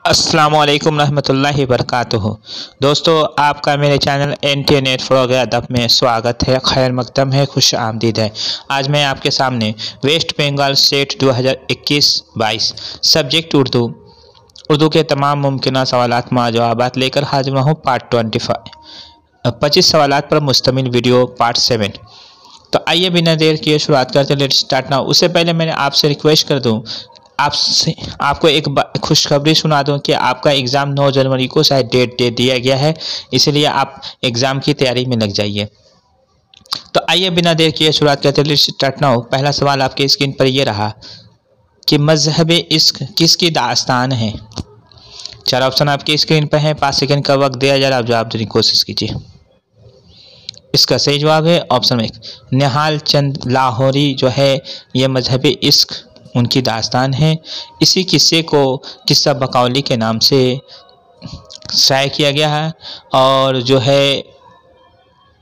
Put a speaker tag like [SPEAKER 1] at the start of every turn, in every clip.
[SPEAKER 1] अस्सलाम वालेकुम रहमतुल्लाहि वबरकातुहू। दोस्तों, आपका मेरे चैनल इंटरनेट फ़रोग़ अदब में स्वागत है, खैर मक़दम है, खुश आमदीद है। आज मैं आपके सामने West Bengal state 2021-22 subject Urdu के तमाम मुमकिन सवालात जवाबात लेकर हाजिर हूँ। पार्ट 25 सवालात पर मुश्तमिल वीडियो पार्ट 7। तो आइए बिना देर किए शुरुआत करते हैं। Let's start now. उससे पहले मैंने आपसे रिक्वेस्ट कर दूं, आपको एक खुशखबरी सुना दूं कि आपका एग्ज़ाम 9 जनवरी को शायद डेट दे दिया गया है, इसलिए आप एग्ज़ाम की तैयारी में लग जाइए। तो आइए बिना देर किए शुरुआत करते हैं। Let's start now. पहला सवाल आपके स्क्रीन पर ये रहा कि मज़हब इश्क किसकी दास्तान है। 4 ऑप्शन आपकी स्क्रीन पर हैं। 5 सेकंड का वक्त दिया जा रहा है, आप जवाब देने की कोशिश कीजिए। इसका सही जवाब है ऑप्शन 1, निहाल चंद लाहौरी जो है ये मज़हब इश्क उनकी दास्तान है। इसी किस्से को किस्सा बकौली के नाम से शाये किया गया है और जो है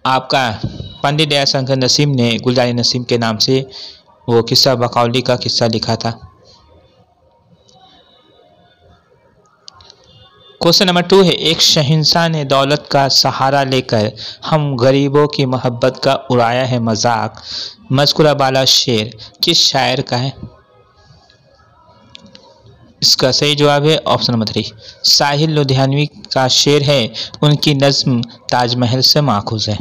[SPEAKER 1] आपका पंडित दयाशंकर नसीम ने गुलजारी नसीम के नाम से वो किस्सा बकौली का किस्सा लिखा था। क्वेश्चन नंबर 2 है, एक शहंशाह ने दौलत का सहारा लेकर हम गरीबों की मोहब्बत का उड़ाया है मजाक। मज़कूरा बाला शेर किस शायर का है। इसका सही जवाब है ऑप्शन नंबर 3, साहिल लुधियानवी का शेर है। उनकी नज़्म ताजमहल से माखूज़ है।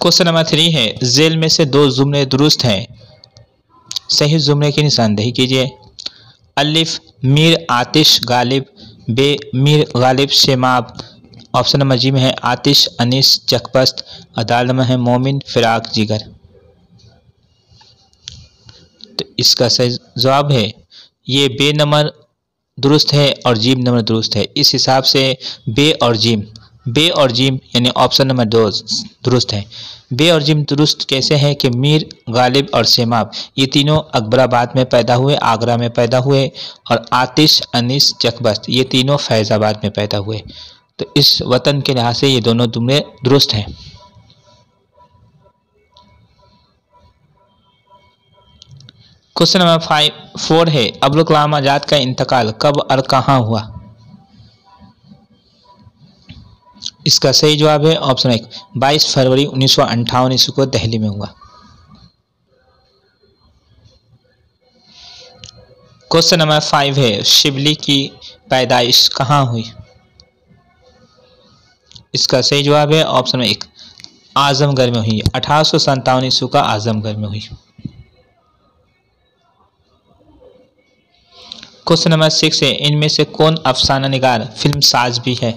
[SPEAKER 1] क्वेश्चन नंबर 3 है, जेल में से 2 जुमले दुरुस्त हैं, सही जुमले की निशानदेही कीजिए। अलिफ मीर आतिश गालिब, बे मीर गालिब शेमाब। ऑप्शन नंबर जी में है आतिश अनीस चकबस्त, अदाल में है मोमिन फिराक जिगर। तो इसका सही जवाब है ये बे नंबर दुरुस्त है और जीम नंबर दुरुस्त है। इस हिसाब से बे और जीम यानी ऑप्शन नंबर 2 दुरुस्त है। बे और जिम दुरुस्त कैसे हैं कि मीर गालिब और शेमाब ये तीनों अकबराबाद में पैदा हुए, आगरा में पैदा हुए, और आतिश अनीस चकबस्त ये तीनों फैज़ाबाद में पैदा हुए। तो इस वतन के लिहाज से ये दोनों जुमले दुरुस्त हैं। क्वेश्चन नंबर 4 है, अब्दुल कलाम आज़ाद का इंतकाल कब और कहाँ हुआ। इसका सही जवाब है ऑप्शन 1, 22 फरवरी 1958 ईस्वी को दिल्ली में हुआ। क्वेश्चन नंबर 5 है, शिबली की पैदाइश कहाँ हुई। इसका सही जवाब है ऑप्शन 1, आजमगढ़ में हुई। 1857 ईस्वी का आजमगढ़ में हुई। क्वेश्चन नंबर 6 है, इनमें से कौन अफसाना निगार फिल्म साज भी है।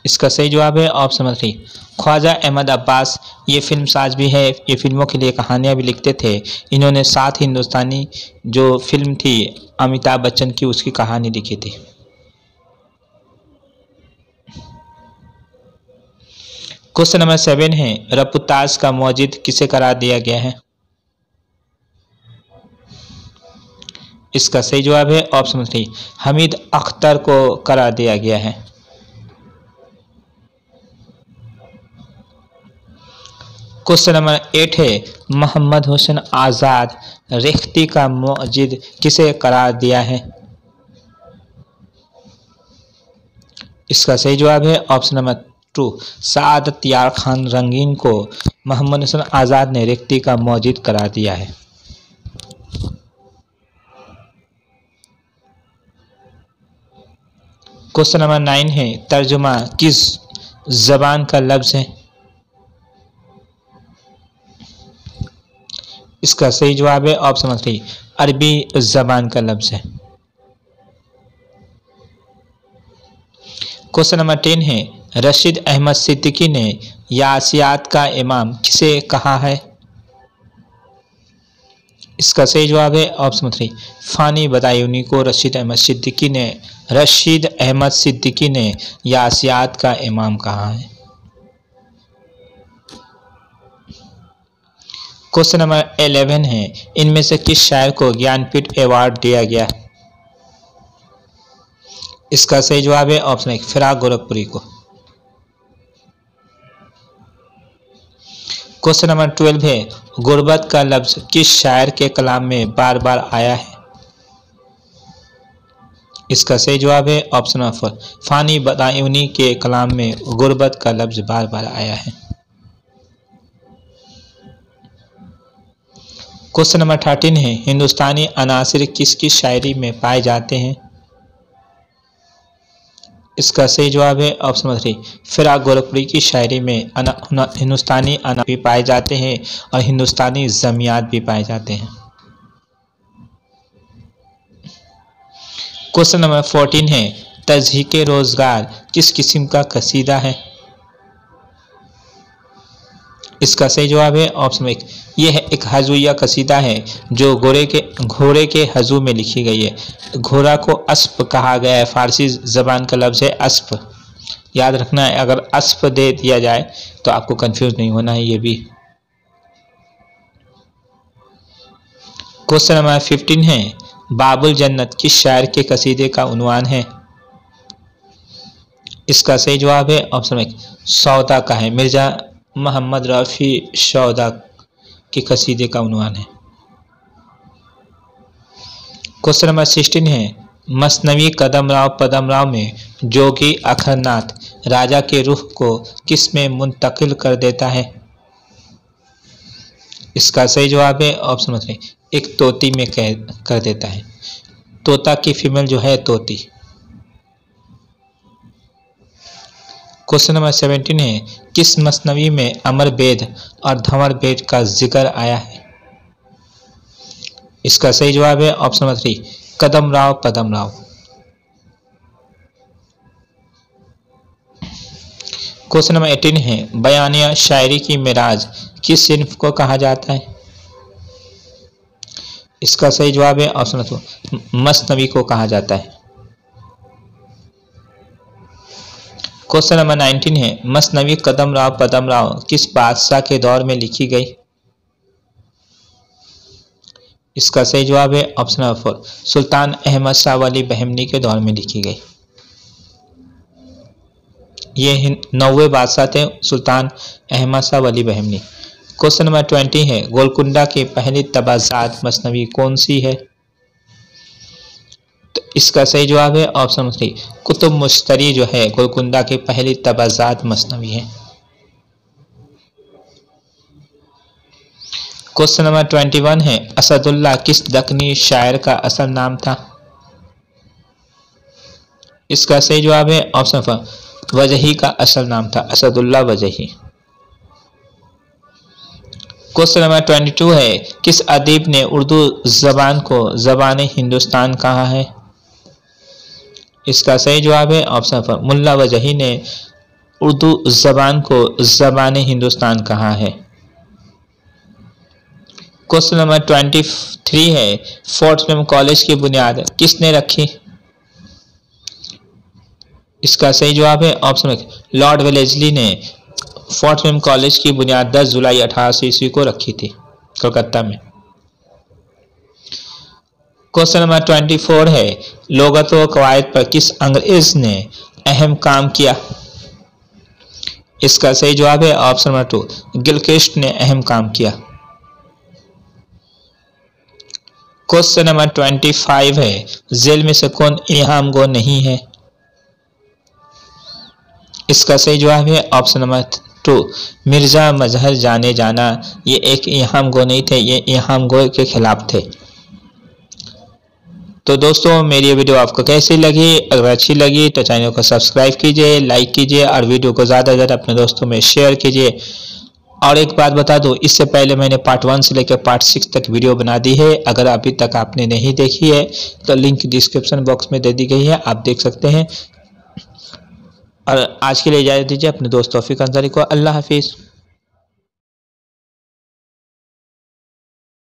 [SPEAKER 1] इसका सही जवाब है ऑप्शन नंबर 3, ख्वाजा अहमद अब्बास ये फिल्म साज भी है। ये फिल्मों के लिए कहानियाँ भी लिखते थे। इन्होंने 7 हिंदुस्तानी जो फिल्म थी अमिताभ बच्चन की उसकी कहानी लिखी थी। क्वेश्चन नंबर 7 है, रपुताज का मौजिद किसे करार दिया गया है। इसका सही जवाब है ऑप्शन नंबर 3, हमीद अख्तर को करार दिया गया है। क्वेश्चन नंबर 8 है, मोहम्मद हुसैन आज़ाद रेख्ती का मौजिद किसे करार दिया है। इसका सही जवाब है ऑप्शन नंबर 2, सादत यार खान रंगीन को मोहम्मद हुसैन आज़ाद ने रेख्ती का मौजिद करार दिया है। क्वेश्चन नंबर 9 है, तर्जुमा किस ज़बान का लफ्ज़ है। इसका सही जवाब है ऑप्शन नंबर 3, अरबी ज़बान का लफ्ज़ है। क्वेश्चन नंबर 10 है, रशीद अहमद सिद्दीकी ने यासियात का इमाम किसे कहा है। इसका सही जवाब है ऑप्शन नंबर 3, फ़ानी बदायूनी को रशीद अहमद सिद्दीकी ने यासियात का इमाम कहा है। क्वेश्चन नंबर 11 है, इनमें से किस शायर को ज्ञानपीठ अवार्ड दिया गया। इसका सही जवाब है ऑप्शन 1, फिराक गोरखपुरी को। क्वेश्चन नंबर 12 है, गुर्बत का लफ्ज किस शायर के कलाम में बार बार आया है? इसका सही जवाब है ऑप्शन नंबर 4, फानी बदायूनी के कलाम में गुर्बत का लफ्ज बार बार आया है। क्वेश्चन नंबर 13 है, हिंदुस्तानी अनासिर किस किस शायरी में पाए जाते हैं? इसका सही जवाब है ऑप्शन नंबर 3, फिराक गोरखपुरी की शायरी में हिंदुस्तानी अना भी पाए जाते हैं और हिंदुस्तानी जमियात भी पाए जाते हैं। क्वेश्चन नंबर 14 है, तज़हीक़े रोज़गार किस किस्म का कसीदा है? इसका सही जवाब है ऑप्शन 1, यह एक हज़ुइया कसीदा है जो घोड़े के हज़ू में लिखी गई है। घोड़ा को अस्प कहा गया है, फारसी ज़बान का लफ्ज़ है अस्प। याद रखना है, अगर अस्प दे दिया जाए तो आपको कंफ्यूज नहीं होना है ये भी। क्वेश्चन नंबर 15 है, बाबुल जन्नत किस शायर के कसीदे का उन्वान है? इसका सही जवाब है ऑप्शन 1, सौदा का है। मिर्जा मोहम्मद रफ़ी सौदा के कसीदे का उन्वान है। क्वेश्चन नंबर 16 है, मसनवी कदम राव पदम राव में जोगी अखरनाथ राजा के रुख को किस में मुंतकिल कर देता है? इसका सही जवाब है ऑप्शन 3, एक तोती में कर देता है। तोता की फीमेल जो है तोती। क्वेश्चन नंबर 17 है, किस मसनवी में अमर बेद और धंवर बेद का जिक्र आया है? इसका सही जवाब है ऑप्शन नंबर 3, कदम राव पदम राव। क्वेश्चन नंबर 18 है, बयानिया शायरी की मिराज किस सिन्फ को कहा जाता है? इसका सही जवाब है ऑप्शन नंबर 2, मसनवी को कहा जाता है। क्वेश्चन नंबर 19 है, मसनवी कदम राव पदम राव किस बादशाह के दौर में लिखी गई? इसका सही जवाब है ऑप्शन नंबर 4, सुल्तान अहमद शाह वली बहमनी के दौर में लिखी गई। ये 9वें बादशाह थे सुल्तान अहमद शाह वली बहमनी। क्वेश्चन नंबर 20 है, गोलकुंडा की पहली तबाज़ात मसनवी कौन सी है? तो इसका सही जवाब है ऑप्शन नंबर 3, कुतुब मुश्तरी जो है गोलकुंडा की पहली तबाज़ात मसनवी है। क्वेश्चन नंबर 21 है, असदुल्ला किस दक्कनी शायर का असल नाम था? इसका सही जवाब है ऑप्शन 4, वजही का असल नाम था, असदुल्ला वजही। क्वेश्चन नंबर 22 है, किस अदीब ने उर्दू ज़बान को ज़बान हिंदुस्तान कहा है? इसका सही जवाब है ऑप्शन 4, मुल्ला वजही ने उर्दू ज़बान को ज़बान हिंदुस्तान कहा है। क्वेश्चन नंबर 23 है, फोर्ट विलियम कॉलेज की बुनियाद किसने रखी? इसका सही जवाब है ऑप्शन 1, लॉर्ड वेलेस्ली ने फोर्ट विलियम कॉलेज की बुनियाद 10 जुलाई 1800 ईस्वी को रखी थी कोलकाता में। क्वेश्चन नंबर 24 है, लोगत व कवायद पर किस अंग्रेज ने अहम काम किया? इसका सही जवाब है ऑप्शन नंबर 2, गिलक्रिस्ट ने अहम काम किया। क्वेश्चन नंबर 25 है, जेल में से कौन इल्हाम गो नहीं है? इसका सही जवाब है ऑप्शन नंबर 2, मिर्जा मजहर जाने जाना। ये एक इल्हाम गो नहीं थे, ये इल्हाम गो के खिलाफ थे। तो दोस्तों मेरी ये वीडियो आपको कैसी लगी? अगर अच्छी लगी तो चैनल को सब्सक्राइब कीजिए, लाइक कीजिए और वीडियो को ज़्यादा से ज़्यादा अपने दोस्तों में शेयर कीजिए। और एक बात बता दूं, इससे पहले मैंने पार्ट 1 से लेकर पार्ट 6 तक वीडियो बना दी है। अगर अभी तक आपने नहीं देखी है तो लिंक डिस्क्रिप्शन बॉक्स में दे दी गई है, आप देख सकते हैं। और आज के लिए इजाज़त दीजिए अपने दोस्त तौफीक अंसारी को। अल्लाह हाफिज़।